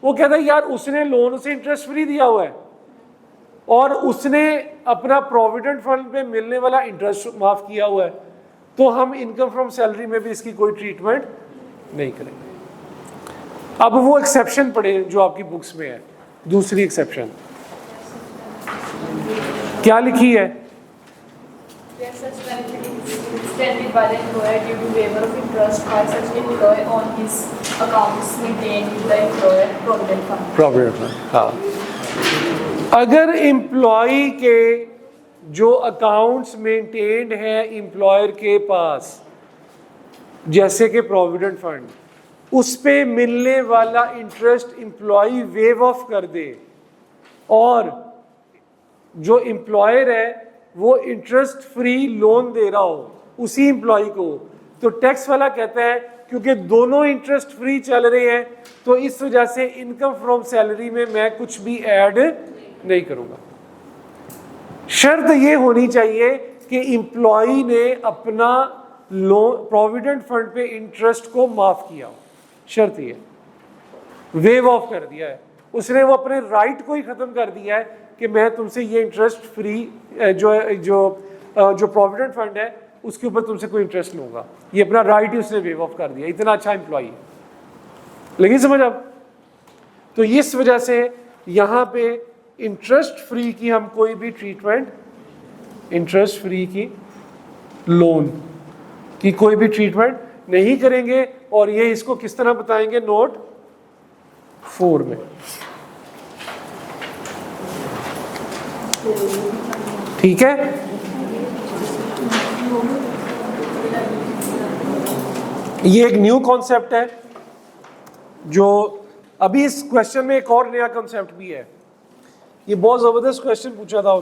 वो कहता है यार उसने लोन से इंटरेस्ट फ्री दिया हुआ है और उसने अपना प्रोविडेंट फंड पे मिलने वाला इंटरेस्ट माफ किया हुआ है, तो हम इनकम फ्रॉम सैलरी में भी इसकी कोई ट्रीटमेंट नहीं करेंगे। अब वो एक्सेप्शन पढ़े जो आपकी बुक्स में है, दूसरी एक्सेप्शन क्या लिखी है? Extended by the employer due to waiver of interest by such employee on his accounts maintained with the employer provident fund. Provident fund, हाँ। अगर एम्प्लॉय के जो अकाउंट्स मेंटेन्ड है एम्प्लॉयर के पास, जैसे कि प्रोविडेंट फंड, उस पे मिलने वाला इंटरेस्ट एम्प्लॉय वेव ऑफ कर दे और जो एम्प्लॉयर है वो इंटरेस्ट फ्री लोन दे रहा हो उसी एम्प्लॉय को, तो टैक्स वाला कहता है क्योंकि दोनों इंटरेस्ट फ्री चल रहे हैं तो इस वजह से इनकम फ्रॉम सैलरी में मैं कुछ भी ऐड नहीं करूंगा। शर्त ये होनी चाहिए कि एम्प्लॉय ने अपना लोन प्रोविडेंट फंड पे इंटरेस्ट को माफ किया हो, शर्त ये वेव ऑफ कर दिया है, उसने वो अपने राइट को ही खत्म कर दिया है कि मैं तुमसे ये इंटरेस्ट फ्री जो प्रोविडेंट फंड है उसके ऊपर तुमसे कोई इंटरेस्ट लूंगा, ये अपना राइट ही उसने वेव ऑफ कर दिया। इतना अच्छा एम्प्लॉय है, लगी समझ अब? तो इस वजह से यहाँ पे इंटरेस्ट फ्री की हम कोई भी ट्रीटमेंट, इंटरेस्ट फ्री की लोन की कोई भी ट्रीटमेंट नहीं करेंगे। और ये इसको किस तरह बताएंगे नोट 4 में, ठीक है? ये एक न्यू कॉन्सेप्ट है जो अभी इस क्वेश्चन में एक और नया कॉन्सेप्ट भी है। ये बहुत जबरदस्त क्वेश्चन पूछा था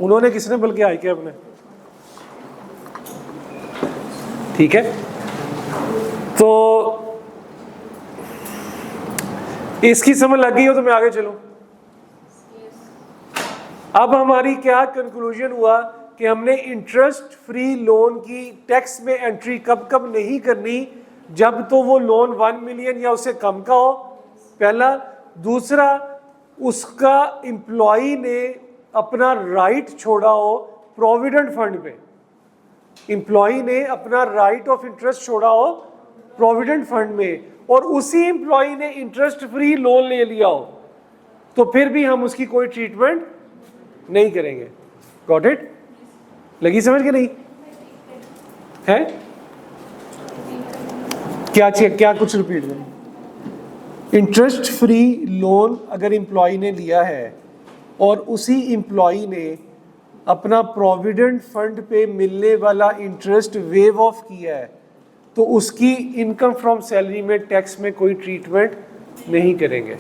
उन्होंने किसने, बल्कि आई के अपने, ठीक है? तो इसकी समझ लग गई हो तो मैं आगे चलूं। अब हमारी क्या कंक्लूजन हुआ कि हमने इंटरेस्ट फ्री लोन की टैक्स में एंट्री कब कब नहीं करनी, जब तो वो लोन 1 मिलियन या उससे कम का हो, पहला। दूसरा, उसका एम्प्लॉय ने अपना राइट छोड़ा हो प्रोविडेंट फंड पे, एम्प्लॉय ने अपना राइट ऑफ इंटरेस्ट छोड़ा हो प्रोविडेंट फंड में और उसी एम्प्लॉय ने इंटरेस्ट फ्री लोन ले लिया हो, तो फिर भी हम उसकी कोई ट्रीटमेंट नहीं करेंगे। Got it? लगी समझ के नहीं है? क्या कुछ रिपीट करें? इंटरेस्ट फ्री लोन अगर एम्प्लॉय ने लिया है और उसी एम्प्लॉय ने अपना प्रोविडेंट फंड पे मिलने वाला इंटरेस्ट वेव ऑफ किया है, तो उसकी इनकम फ्रॉम सैलरी में टैक्स में कोई ट्रीटमेंट नहीं करेंगे।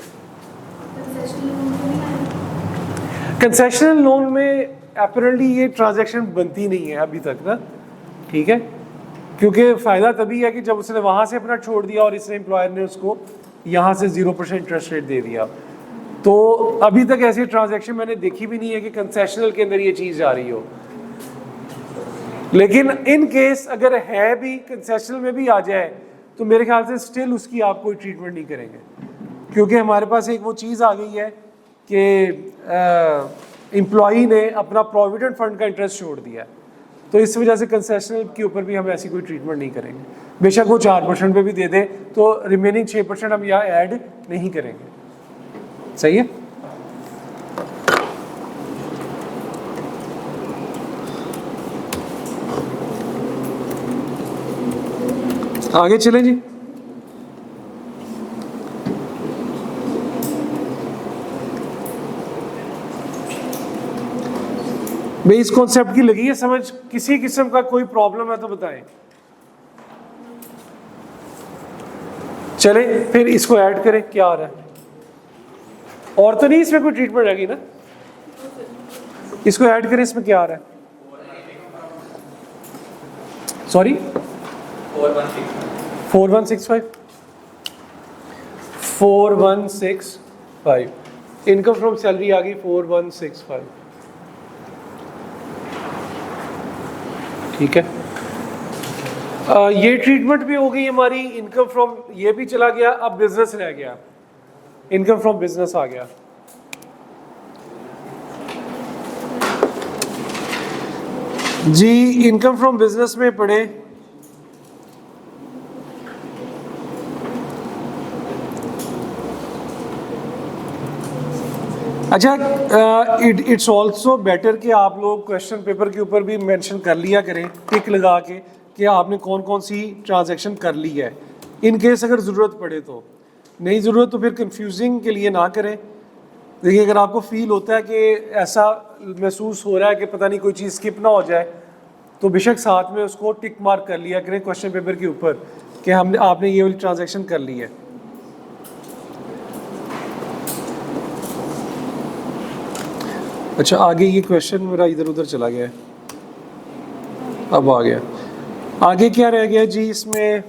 कंसेशनल लोन में अपरेंटली ये ट्रांजैक्शन बनती नहीं है अभी तक ना, ठीक है? क्योंकि फ़ायदा तभी है कि जब उसने वहाँ से अपना छोड़ दिया और इसने एम्प्लॉयर ने उसको यहाँ से 0% इंटरेस्ट रेट दे दिया, तो अभी तक ऐसी ट्रांजैक्शन मैंने देखी भी नहीं है कि कंसेशनल के अंदर ये चीज़ जा रही हो। लेकिन इन केस अगर है भी, कंसेशनल में भी आ जाए, तो मेरे ख्याल से स्टिल उसकी आप कोई ट्रीटमेंट नहीं करेंगे, क्योंकि हमारे पास एक वो चीज़ आ गई है कि एम्प्लॉई ने अपना प्रोविडेंट फंड का इंटरेस्ट छोड़ दिया है, तो इस वजह से कंसेशनल के ऊपर भी हम ऐसी कोई ट्रीटमेंट नहीं करेंगे। बेशक वो 4% पे भी दे दे, तो रिमेनिंग 6% हम यहाँ ऐड नहीं करेंगे। सही है? आगे चलें जी। भाई इस कॉन्सेप्ट की लगी है समझ? किसी किस्म का कोई प्रॉब्लम है तो बताएं। चले फिर इसको ऐड करें, क्या आ रहा है? और तो नहीं इसमें कोई ट्रीटमेंट रहेगी ना? इसको ऐड करें, इसमें क्या आ रहा है? सॉरी 4165 इनकम फ्रॉम सैलरी आ गई 4165, ठीक है? ये ट्रीटमेंट भी हो गई हमारी, इनकम फ्रॉम ये भी चला गया, अब बिजनेस रह गया। इनकम फ्रॉम बिजनेस आ गया। जी इनकम फ्रॉम बिजनेस में पढ़े अच्छा, इट्स ऑल्सो बेटर कि आप लोग क्वेश्चन पेपर के ऊपर भी मेंशन कर लिया करें टिक लगा के कि आपने कौन कौन सी ट्रांजैक्शन कर ली है, इन केस अगर ज़रूरत पड़े तो। नहीं ज़रूरत तो फिर कंफ्यूजिंग के लिए ना करें। देखिए अगर आपको फील होता है कि ऐसा महसूस हो रहा है कि पता नहीं कोई चीज़ स्किप ना हो जाए, तो बेशक साथ में उसको टिक मार्क कर लिया करें क्वेश्चन पेपर के ऊपर कि हमने आपने ये वाली ट्रांजैक्शन कर ली है। अच्छा आगे ये क्वेश्चन मेरा इधर उधर चला गया है, अब आ गया। आगे क्या रह गया जी, इसमें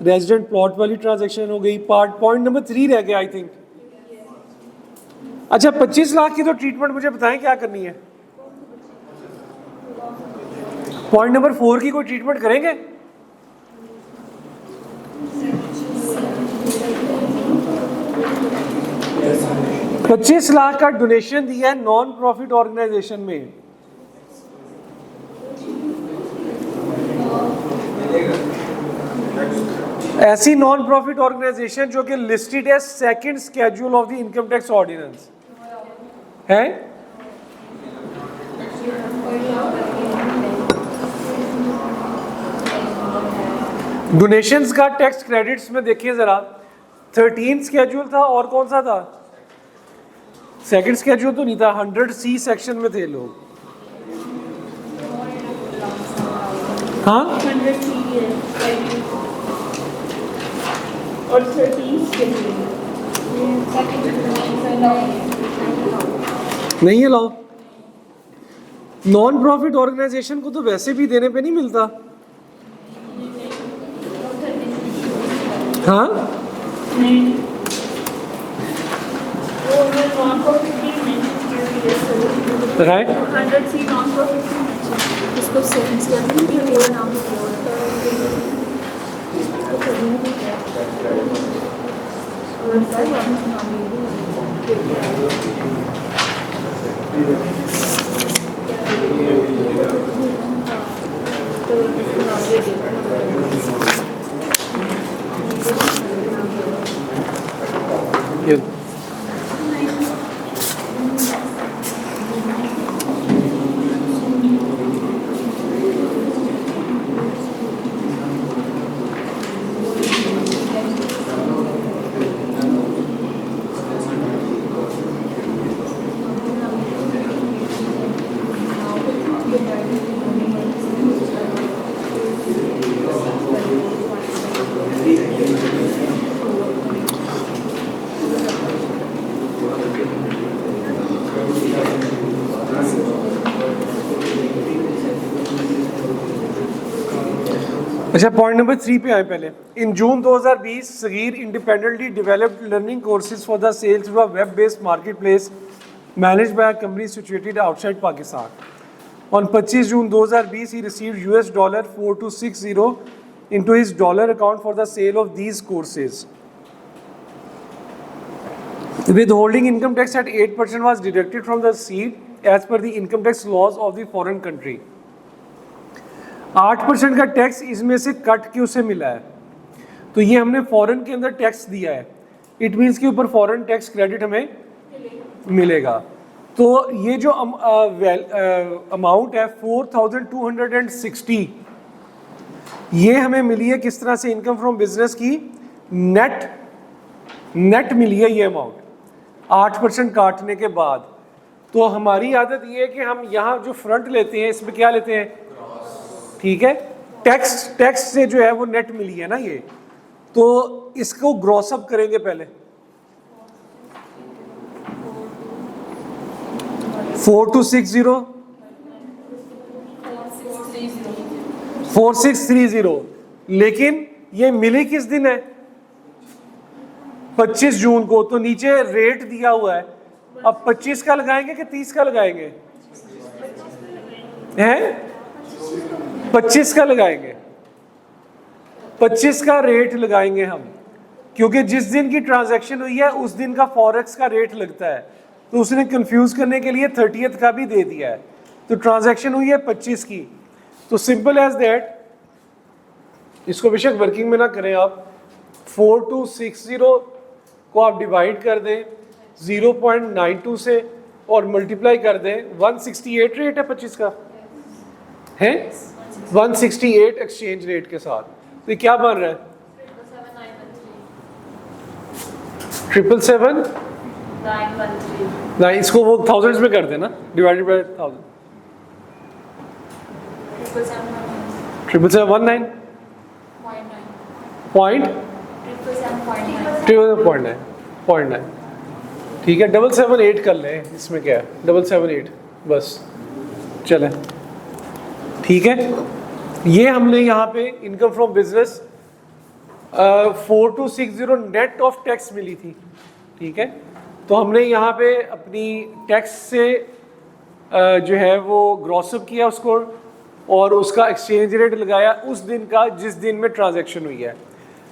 रेजिडेंट प्लॉट वाली ट्रांजैक्शन हो गई, पॉइंट नंबर 3 रह गया आई थिंक। अच्छा 25 लाख की तो ट्रीटमेंट मुझे बताएं क्या करनी है। पॉइंट नंबर 4 की कोई ट्रीटमेंट करेंगे? $25 लाख का डोनेशन दिया है नॉन प्रॉफिट ऑर्गेनाइजेशन में। ऐसी नॉन प्रॉफिट ऑर्गेनाइजेशन जो कि लिस्टेड है second schedule of the income tax ordinance है। डोनेशंस का टैक्स क्रेडिट्स में देखिए जरा, 13 स्केड्यूल था और कौन सा था, सेकंड स्केड्यूल तो नहीं था, 100C सेक्शन में थे लोग। हाँ और 13 नहीं अलाउ। नॉन प्रॉफिट ऑर्गेनाइजेशन को तो वैसे भी देने पे नहीं मिलता। हाँ राइट, 100C नॉन प्रॉफिट इसको सेकंड्स कहते हैं, ये पूरा नाम ये अच्छा पॉइंट नंबर 3 पे आए पहले। In June 2020 Sagheer independently developed learning courses for the sale through a web based market place managed by a company situated outside Pakistan. On 25 June 2020 he received $4260 into his dollar account for the sale of these courses. Withholding income tax at 8% was deducted from the receipt as per the income tax laws of the foreign country. 8% का tax इसमें से cut के उसे मिला है, तो ये हमने फॉरेन के अंदर टैक्स दिया है, इट मीन्स के ऊपर फॉरेन टैक्स क्रेडिट हमें मिलेगा। तो ये जो अमाउंट है 4260, ये हमें मिली है किस तरह से, इनकम फ्रॉम बिजनेस की नेट मिली है ये अमाउंट 8% काटने के बाद। तो हमारी आदत ये है कि हम यहाँ जो फ्रंट लेते हैं इसमें क्या लेते हैं, ठीक है, टैक्स से जो है वो नेट मिली है ना ये, तो इसको ग्रॉस अप करेंगे पहले। 4630, लेकिन ये मिली किस दिन है, 25 जून को, तो नीचे रेट दिया हुआ है। अब 25 का लगाएंगे कि 30 का लगाएंगे, हैं 25 का लगाएंगे, 25 का रेट लगाएंगे हम। क्योंकि जिस दिन की ट्रांजैक्शन हुई है उस दिन का फॉरेक्स का रेट लगता है, तो उसने कंफ्यूज करने के लिए 30th का भी दे दिया है। तो ट्रांजैक्शन हुई है 25 की, तो सिंपल एज दैट, इसको बेशक वर्किंग में ना करें आप, 4260 को आप डिवाइड कर दें 0.92 से और मल्टीप्लाई कर दें 168 रेट है 25 का है, 168 एक्सचेंज रेट के साथ। तो ये क्या बन रहा है? 777 9, इसको वो थाउजेंड्स में कर देना, डिवाइडेड बाय 1000, 77719 पॉइंट 0.9, ठीक है। 778 कर लें, इसमें क्या है 778 बस चले, ठीक है। ये हमने यहाँ पे income from business 4260 net of tax मिली थी, ठीक है। तो हमने यहाँ पे अपनी टैक्स से जो है वो ग्रॉसअप किया उसको और उसका एक्सचेंज रेट लगाया उस दिन का जिस दिन में ट्रांजैक्शन हुई है।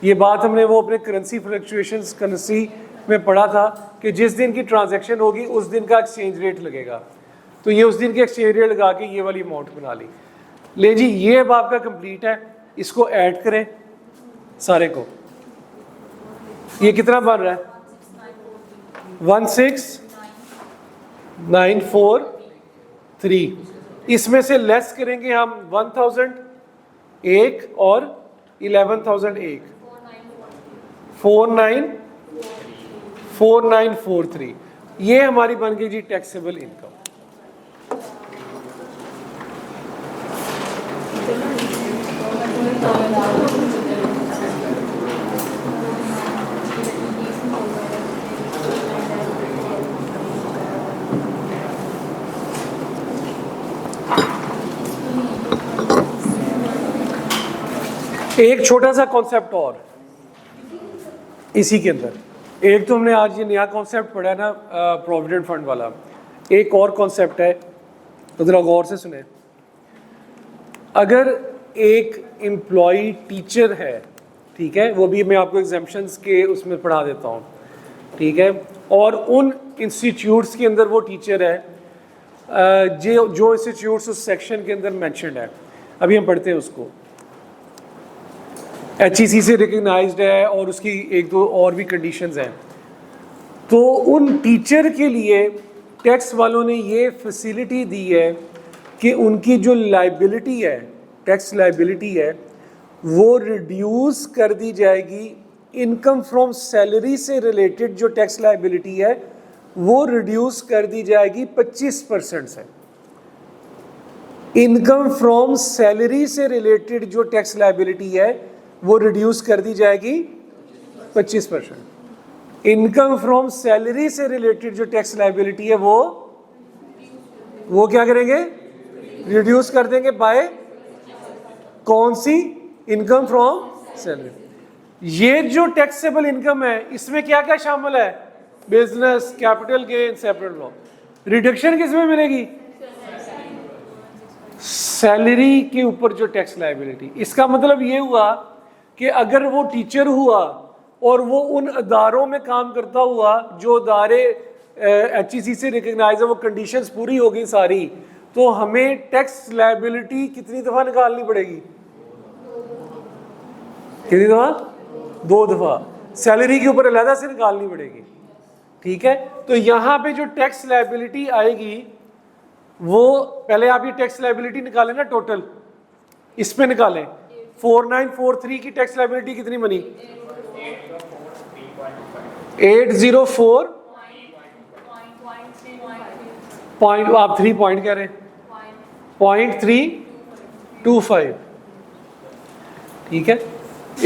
ये बात हमने वो अपने करेंसी फ्लक्चुएशंस करेंसी में पढ़ा था कि जिस दिन की ट्रांजैक्शन होगी उस दिन का एक्सचेंज रेट लगेगा। तो ये उस दिन के एक्सचेंज रेट लगा के ये वाली अमाउंट बना ली। ले जी, ये अब आपका कंप्लीट है, इसको ऐड करें सारे को, ये कितना बन रहा है 16943। इसमें से लेस करेंगे हम 1001 और 11001, 4943। ये हमारी बन गई जी टैक्सेबल इनकम। एक छोटा सा कॉन्सेप्ट और इसी के अंदर, एक तो हमने आज ये नया कॉन्सेप्ट पढ़ा है ना प्रोविडेंट फंड वाला, एक और कॉन्सेप्ट है, तो जरा गौर से सुने। अगर एक एम्प्लॉय टीचर है, ठीक है, वो भी मैं आपको एग्जाम्पशंस के उसमें पढ़ा देता हूँ, ठीक है, और उन इंस्टीट्यूट्स के अंदर वो टीचर है जो इंस्टीट्यूट्स उस सेक्शन के अंदर मेंशन्ड है, अभी हम पढ़ते हैं उसको, HEC से रिकग्नाइज्ड है और उसकी एक दो और भी कंडीशंस हैं। तो उन टीचर के लिए टैक्स वालों ने ये फैसिलिटी दी है कि उनकी जो लाइबिलिटी है, टैक्स लाइबिलिटी है, वो रिड्यूस कर दी जाएगी। इनकम फ्रॉम सैलरी से रिलेटेड जो टैक्स लाइबिलिटी है वो रिड्यूस कर दी जाएगी 25% से। इनकम फ्रॉम सैलरी से रिलेटेड जो टैक्स लाइबिलिटी है वो रिड्यूस कर दी जाएगी 25%। इनकम फ्रॉम सैलरी से रिलेटेड जो टैक्स लाइबिलिटी है वो क्या करेंगे, रिड्यूस कर देंगे बाय कौन सी, इनकम फ्रॉम सैलरी। ये जो टैक्सेबल इनकम है इसमें क्या क्या शामिल है, business, capital gain, separate law. Reduction किसमें मिलेगी, सैलरी के ऊपर जो टैक्स लाइबिलिटी। इसका मतलब ये हुआ कि अगर वो टीचर हुआ और वो उन अदारों में काम करता हुआ जो अदारे HEC से रिकग्नाइज है, वो कंडीशंस पूरी हो गई सारी, तो हमें टैक्स लायबिलिटी कितनी दफ़ा निकालनी पड़ेगी, कितनी दफ़ा, 2 दफ़ा सैलरी के ऊपर अलहदा से निकालनी पड़ेगी, ठीक है। तो यहाँ पे जो टैक्स लायबिलिटी आएगी वो पहले आप ये टैक्स लायबिलिटी निकालें ना, टोटल इस पे निकालें। 4943 की टैक्स लायबिलिटी कितनी बनी, 804 पॉइंट, आप 3 पॉइंट कह रहे हैं, 0.325, ठीक है।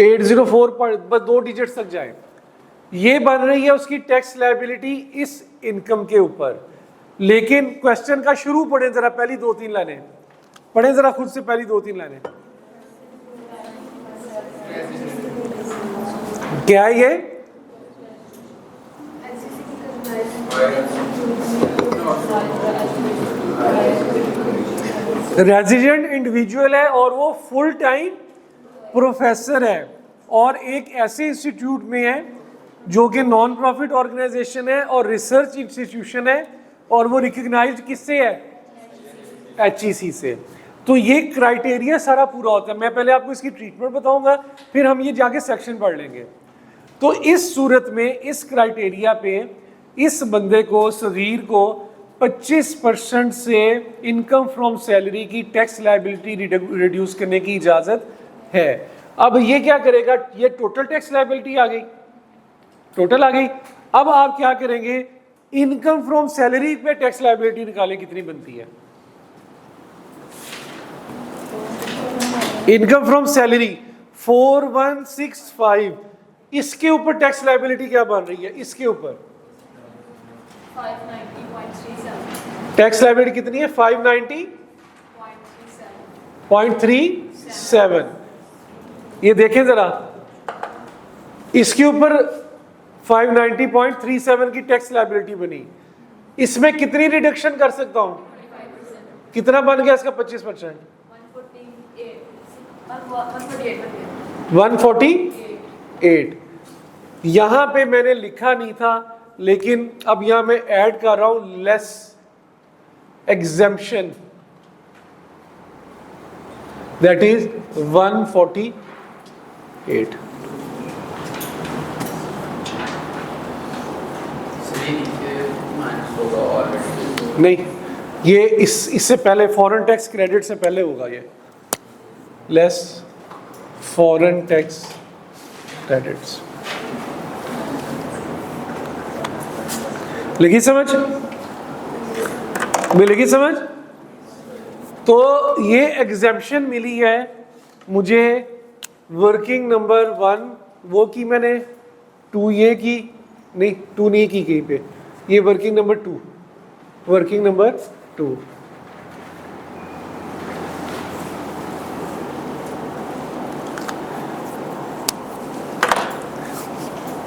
804 बस 2 डिजिट्स तक जाए, ये बन रही है उसकी टैक्स लायबिलिटी इस इनकम के ऊपर। लेकिन क्वेश्चन का शुरू पढ़े जरा, पहली 2-3 लाइनें पढ़े जरा खुद से, पहली 2-3 लाइनें क्या है ये, रेजिडेंट इंडिविजुअल है और वो फुल टाइम प्रोफेसर है और एक ऐसे इंस्टीट्यूट में है जो कि नॉन प्रॉफिट ऑर्गेनाइजेशन है और रिसर्च इंस्टीट्यूशन है और वो रिकग्नाइज्ड किससे है, HEC से। तो ये क्राइटेरिया सारा पूरा होता है। मैं पहले आपको इसकी ट्रीटमेंट बताऊंगा, फिर हम ये जाके सेक्शन पढ़ लेंगे। तो इस सूरत में इस क्राइटेरिया पे इस बंदे को, सगीर को 25% से इनकम फ्रॉम सैलरी की टैक्स लायबिलिटी रिड्यूस करने की इजाज़त है। अब ये क्या करेगा, ये टोटल टैक्स लायबिलिटी आ गई, टोटल आ गई। अब आप क्या करेंगे, इनकम फ्रॉम सैलरी पे टैक्स लायबिलिटी निकालें, कितनी बनती है। इनकम फ्रॉम सैलरी 4165, इसके ऊपर टैक्स लायबिलिटी क्या बन रही है, इसके ऊपर 590.37 टैक्स लायबिलिटी कितनी है, 590.37। ये देखें जरा, इसके ऊपर 590.37 की टैक्स लायबिलिटी बनी, इसमें कितनी रिडक्शन कर सकता हूं, कितना बन गया इसका 25%, 148। यहां पे मैंने लिखा नहीं था, लेकिन अब यहां मैं ऐड कर रहा हूं लेस एग्जेम्पशन, दैट इज 148। नहीं, ये इससे पहले फॉरेन टैक्स क्रेडिट से पहले होगा, ये लेस फॉरेन टैक्स क्रेडिट्स। लगी समझ, मिलेगी समझ। तो ये एग्जेम्पशन मिली है मुझे वर्किंग नंबर 1, वो की मैंने 2 ये की नहीं, 2 नहीं की कहीं पे, ये वर्किंग नंबर 2, वर्किंग नंबर 2।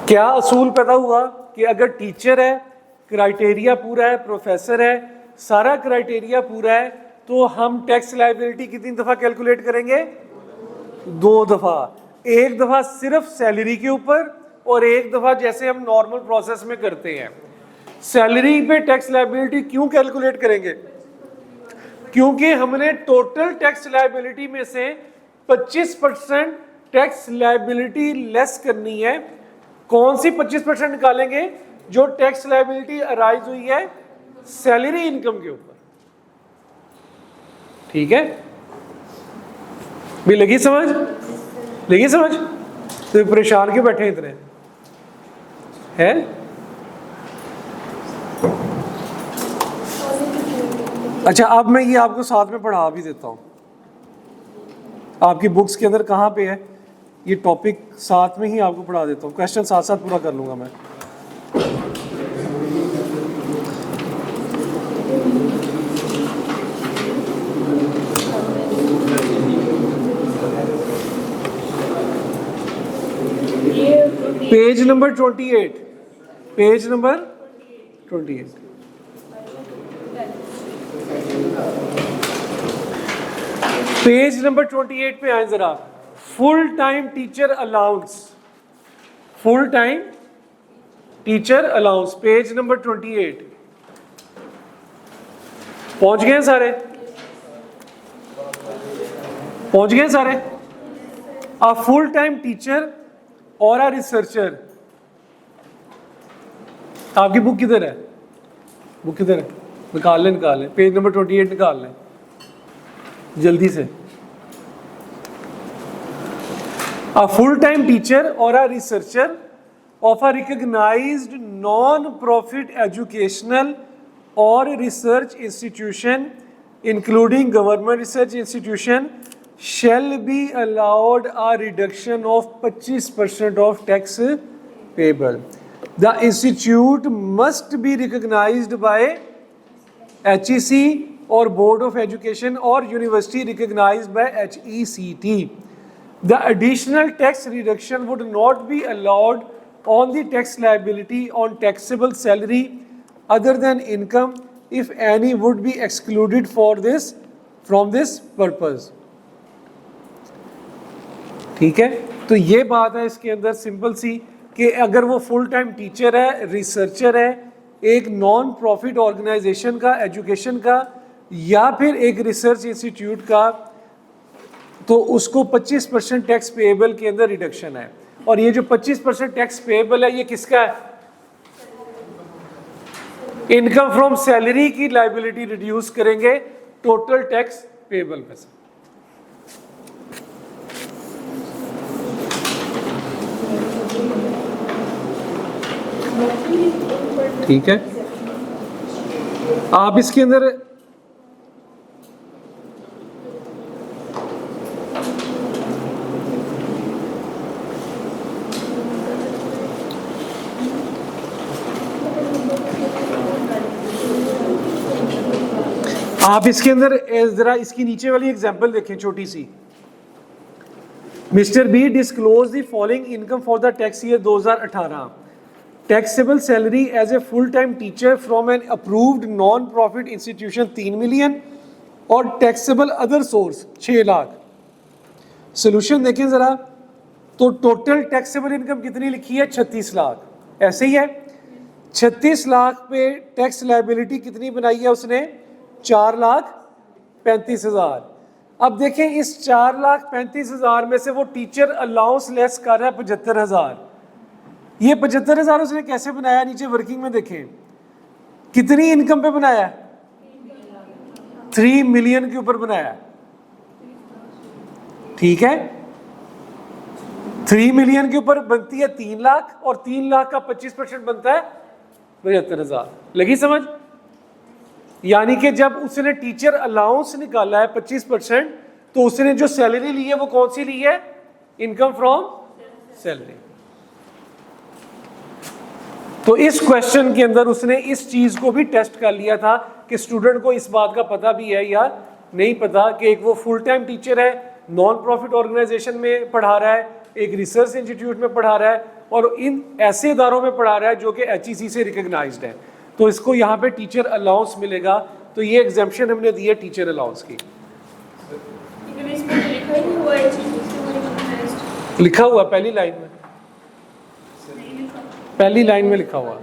क्या असूल पैदा हुआ कि अगर टीचर है, क्राइटेरिया पूरा है, प्रोफेसर है, सारा क्राइटेरिया पूरा है, तो हम टैक्स लायबिलिटी कितनी दफ़ा कैलकुलेट करेंगे, 2 दफ़ा। एक दफ़ा सिर्फ सैलरी के ऊपर और एक दफ़ा जैसे हम नॉर्मल प्रोसेस में करते हैं। सैलरी पे टैक्स लायबिलिटी क्यों कैलकुलेट करेंगे, क्योंकि हमने टोटल टैक्स लायबिलिटी में से 25% टैक्स लायबिलिटी लेस करनी है। कौन सी 25% निकालेंगे, जो टैक्स लायबिलिटी अराइज हुई है सैलरी इनकम के ऊपर। ठीक है, भी लगी समझ, लगी समझ। तो परेशान क्यों बैठे इतने हैं। अच्छा, अब मैं ये आपको साथ में पढ़ा भी देता हूँ, आपकी बुक्स के अंदर कहाँ पे है ये टॉपिक, साथ में ही आपको पढ़ा देता हूँ, क्वेश्चन साथ साथ पूरा कर लूँगा मैं। Page number 28, page number 28। Page number 28 पे आए जरा। Full time teacher allowance, full time teacher allowance, page number 28। पहुंच गए सारे, पहुंच गए सारे। अ फुल टाइम टीचर और अ रिसर्चर, आपकी बुक किधर है, बुक किधर है, निकाल लें, निकाल लें, पेज नंबर 28 निकाल लें जल्दी से। A full-time teacher or a researcher of a recognized non-profit educational or research institution, including government research institution, shall be allowed a reduction of 25% of tax payable. The institute must be recognized by HEC or Board of Education or university recognized by HECT. The additional tax reduction would not be allowed on the tax liability on taxable salary other than income, if any would be excluded for this from this purpose. ठीक है। तो ये बात है इसके अंदर simple सी कि अगर वो फुल टाइम टीचर है, रिसर्चर है, एक नॉन प्रॉफिट ऑर्गेनाइजेशन का, एजुकेशन का, या फिर एक रिसर्च इंस्टीट्यूट का, तो उसको 25% टैक्स पेएबल के अंदर रिडक्शन है। और ये जो 25% टैक्स पेएबल है ये किसका है? इनकम फ्रॉम सैलरी की लायबिलिटी रिड्यूस करेंगे टोटल टैक्स पेएबल में से। ठीक है, आप इसके अंदर जरा इसकी नीचे वाली एग्जांपल देखें छोटी सी। Mister B disclose the following income for the tax year 2018। Taxable salary as a full time teacher from an approved non profit institution 3 million और taxable other source 6 lakh. Solution देखें जरा, तो टोटल टैक्सेबल इनकम कितनी लिखी है? 36 लाख। ऐसे ही है, 36 लाख पे टैक्स लायबिलिटी कितनी बनाई है उसने? 4,35,000। अब देखें इस 4,35,000 में से वो टीचर अलाउंस लेस कर रहा है 75,000। ये 75,000 उसने कैसे बनाया? नीचे वर्किंग में देखें कितनी इनकम पे बनाया है? 3 मिलियन के ऊपर बनाया। ठीक है, 3 मिलियन के ऊपर बनती है 3 लाख और 3 लाख का 25% बनता है 75,000। लगी समझ? यानी कि जब उसने टीचर अलाउंस निकाला है 25%, तो उसने जो सैलरी ली है वो कौन सी ली है? Income from salary. तो इस क्वेश्चन के अंदर उसने इस चीज को भी टेस्ट कर लिया था कि स्टूडेंट को इस बात का पता भी है या नहीं पता कि एक वो फुल टाइम टीचर है, नॉन प्रॉफिट ऑर्गेनाइजेशन में पढ़ा रहा है, एक रिसर्च इंस्टीट्यूट में पढ़ा रहा है और इन ऐसे इदारों में पढ़ा रहा है जो कि HEC से रिकॉग्नाइज्ड है। तो इसको यहाँ पे टीचर अलाउंस मिलेगा। तो ये एग्जाम्पशन हमने दी है टीचर अलाउंस की। लिखा हुआ पहली लाइन में, पहली लाइन में लिखा हुआ।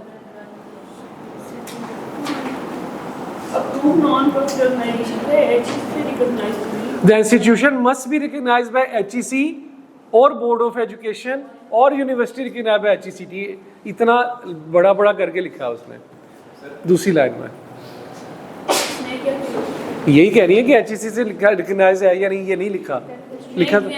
The institution must be recognized by HEC और बोर्ड ऑफ एजुकेशन और यूनिवर्सिटी रिकॉग्नाइज्ड बाय HECT। इतना बड़ा बड़ा करके लिखा है उसने दूसरी लाइन में। यही कह रही है कि HEC से रिकॉग्नाइज है या नहीं, ये नहीं लिखा। लिखा तो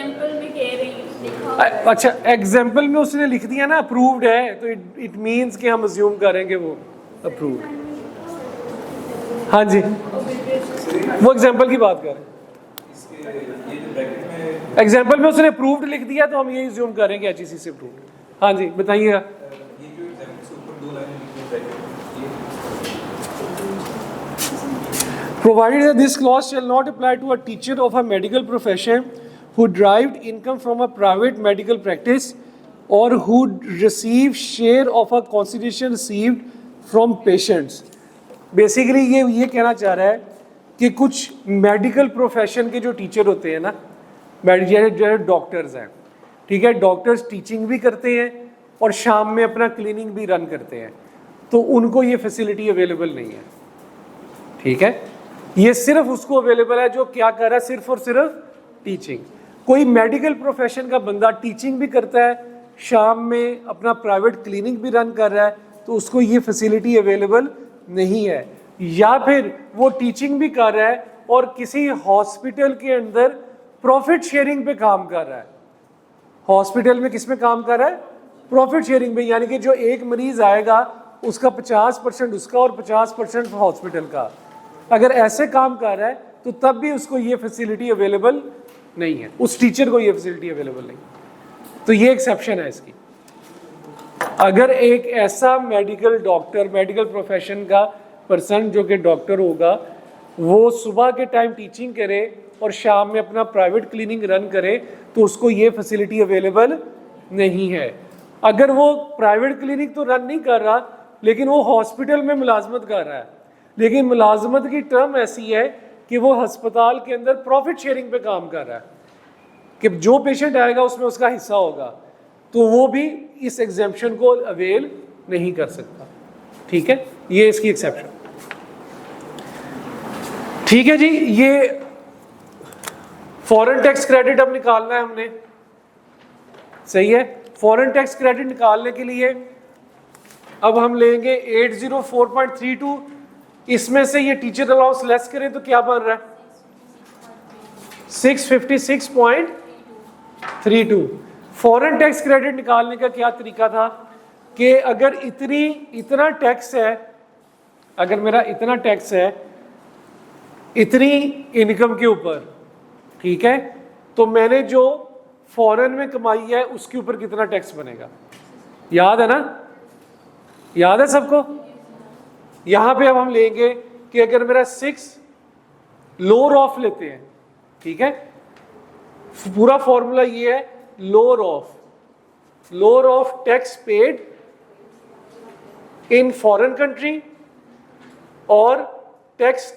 अच्छा, एग्जाम्पल में उसने लिख दिया ना अप्रूव्ड है, तो इट मींस कि हम अज्यूम करेंगे वो अप्रूव्ड। हाँ जी, वो एग्जाम्पल की बात कर रहे हैं। एग्जाम्पल में उसने अप्रूव्ड लिख दिया तो हम ये अज्यूम करेंगे HEC से अप्रूव्ड। हाँ जी बताइएगा। Provided that this clause shall not apply to a teacher of a medical profession who derived income from a private medical practice or who received share of a consideration received from patients। Basically ये कहना चाह रहा है कि कुछ medical profession के जो teacher होते हैं ना, जो डॉक्टर्स हैं, ठीक है, डॉक्टर्स टीचिंग भी करते हैं और शाम में अपना क्लिनिक भी रन करते हैं, तो उनको ये फैसिलिटी अवेलेबल नहीं है। ठीक है, ये सिर्फ उसको अवेलेबल है जो क्या कर रहा है, सिर्फ और सिर्फ टीचिंग। कोई मेडिकल प्रोफेशन का बंदा टीचिंग भी करता है, शाम में अपना प्राइवेट क्लिनिक भी रन कर रहा है, तो उसको ये फैसिलिटी अवेलेबल नहीं है। या फिर वो टीचिंग भी कर रहा है और किसी हॉस्पिटल के अंदर प्रॉफिट शेयरिंग पे काम कर रहा है। हॉस्पिटल में किस में काम कर रहा है? प्रॉफिट शेयरिंग पे, यानी कि जो एक मरीज आएगा उसका 50% उसका और 50% हॉस्पिटल का। अगर ऐसे काम कर रहा है तो तब भी उसको ये फैसिलिटी अवेलेबल नहीं है, उस टीचर को ये फैसिलिटी अवेलेबल नहीं। तो ये एक्सेप्शन है इसकी। अगर एक ऐसा मेडिकल डॉक्टर, मेडिकल प्रोफेशन का पर्सन जो कि डॉक्टर होगा, वो सुबह के टाइम टीचिंग करे और शाम में अपना प्राइवेट क्लिनिक रन करे, तो उसको ये फैसिलिटी अवेलेबल नहीं है। अगर वो प्राइवेट क्लिनिक तो रन नहीं कर रहा, लेकिन वो हॉस्पिटल में मुलाजमत कर रहा है, लेकिन मुलाजमत की टर्म ऐसी है कि वो अस्पताल के अंदर प्रॉफिट शेयरिंग पे काम कर रहा है, कि जो पेशेंट आएगा उसमें उसका हिस्सा होगा, तो वो भी इस एग्जेम्पशन को अवेल नहीं कर सकता। ठीक है, ये इसकी एक्सेप्शन। ठीक है जी, ये फॉरेन टैक्स क्रेडिट अब निकालना है हमने, सही है। फॉरेन टैक्स क्रेडिट निकालने के लिए अब हम लेंगे 804.32, इसमें से ये टीचर अलाउंस लेस करें तो क्या बन रहा है 656.32। फॉरेन टैक्स क्रेडिट निकालने का क्या तरीका था कि अगर इतना टैक्स है, अगर मेरा इतना टैक्स है इतनी इनकम के ऊपर, ठीक है, तो मैंने जो फॉरेन में कमाई है उसके ऊपर कितना टैक्स बनेगा, याद है ना, याद है सबको। यहां पे अब हम लेंगे कि अगर मेरा 6 लोअर ऑफ लेते हैं, ठीक है, पूरा फॉर्मूला ये है lower of tax paid in foreign country और tax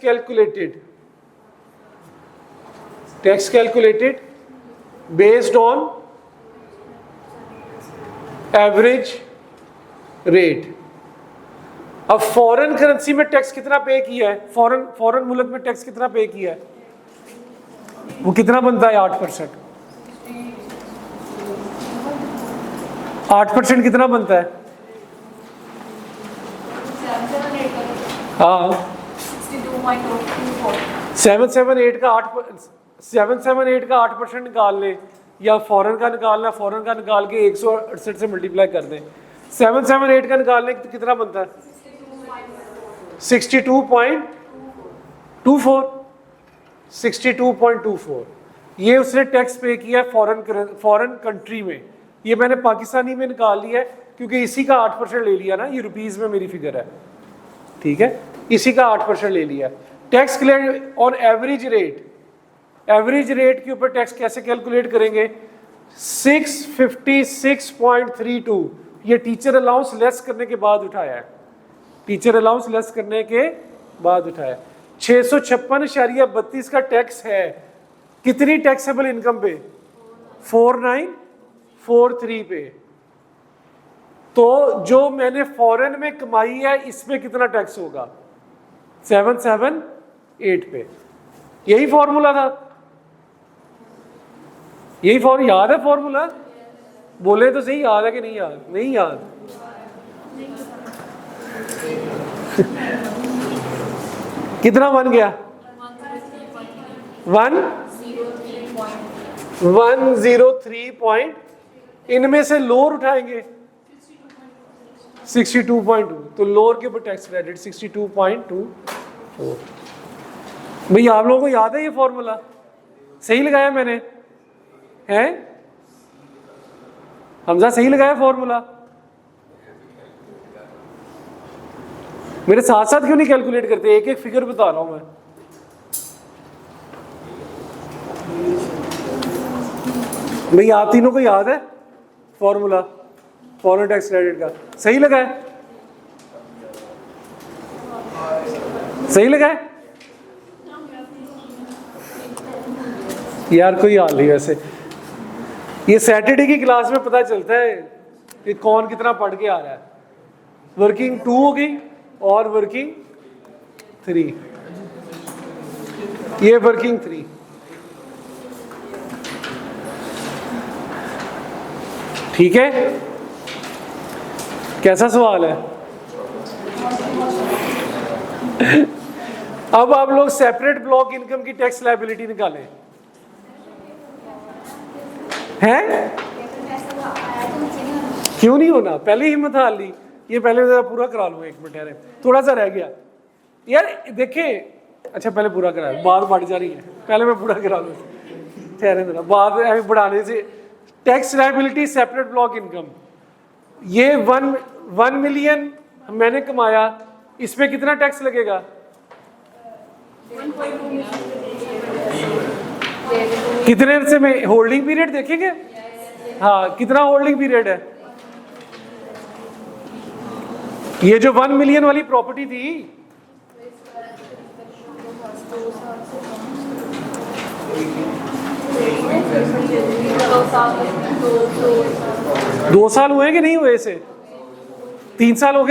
calculated based on average rate. अब फॉरेन करेंसी में टैक्स कितना पे किया है, फॉरेन मुल्क में टैक्स कितना पे किया है, वो कितना बनता है 8%। 8% कितना बनता है, हाँ 778 का 8% निकाल लें, या फॉरेन का निकालना, फॉरेन का निकाल के 168 से मल्टीप्लाई कर दें। 778 का निकालने तो कितना बनता है 62.24। ये उसने टैक्स पे किया फॉरेन कंट्री में। ये मैंने पाकिस्तानी में निकाल लिया है क्योंकि इसी का 8% ले लिया ना, ये रुपीस में मेरी फिगर है, ठीक है, इसी का 8% ले लिया। Tax claim on average rate के ऊपर टैक्स कैसे कैलकुलेट करेंगे 656.32, ये टीचर अलाउंस लेस करने के बाद उठाया है, 656.32 का टैक्स है कितनी टैक्सेबल इनकम पे 4943 पे। तो जो मैंने फॉरेन में कमाई है इसमें कितना टैक्स होगा 778 पे। यही फॉर्मूला था, यही याद है फॉर्मूला, बोले तो सही, याद है कि नहीं याद, नहीं याद कितना बन गया 103 पॉइंट, इनमें से लोअर उठाएंगे 62.2, तो लोअर के ऊपर टैक्स क्रेडिट 62.24। भाई आप लोगों को याद है ये फॉर्मूला, सही लगाया मैंने, है हमजा, सही लगाया फॉर्मूला, मेरे साथ साथ क्यों नहीं कैलकुलेट करते, एक एक फिगर बता रहा हूं मैं। भाई आप तीनों को याद है फॉर्मूला फॉरेन टैक्स क्रेडिट का, सही लगाया, सही लगाया यार, कोई हाल नहीं। वैसे ये सैटरडे की क्लास में पता चलता है कि कौन कितना पढ़ के आ रहा है। वर्किंग 2 हो गई और वर्किंग 3, ये वर्किंग 3। ठीक है, कैसा सवाल है? अब आप लोग सेपरेट ब्लॉक इनकम की टैक्स लायबिलिटी निकालें, हैं? क्यों नहीं होना, पहले हिम्मत हार ली। ये पहले जरा पूरा करा लूँ, 1 मिनट ठहरे, थोड़ा सा रह गया यार, देखें, अच्छा पहले पूरा करा, बात बढ़ जा रही है, पहले मैं पूरा करा लूँ, ठहरे जरा, बात बढ़ाने से। Tax liability separate block income, ये 1 मिलियन मैंने कमाया, इसमें कितना टैक्स लगेगा, कितने से में होल्डिंग पीरियड देखेंगे, हाँ कितना होल्डिंग पीरियड है। ये जो 1 मिलियन वाली प्रॉपर्टी थी, 2 साल हुए कि नहीं हुए इसे? 3 साल हो गए?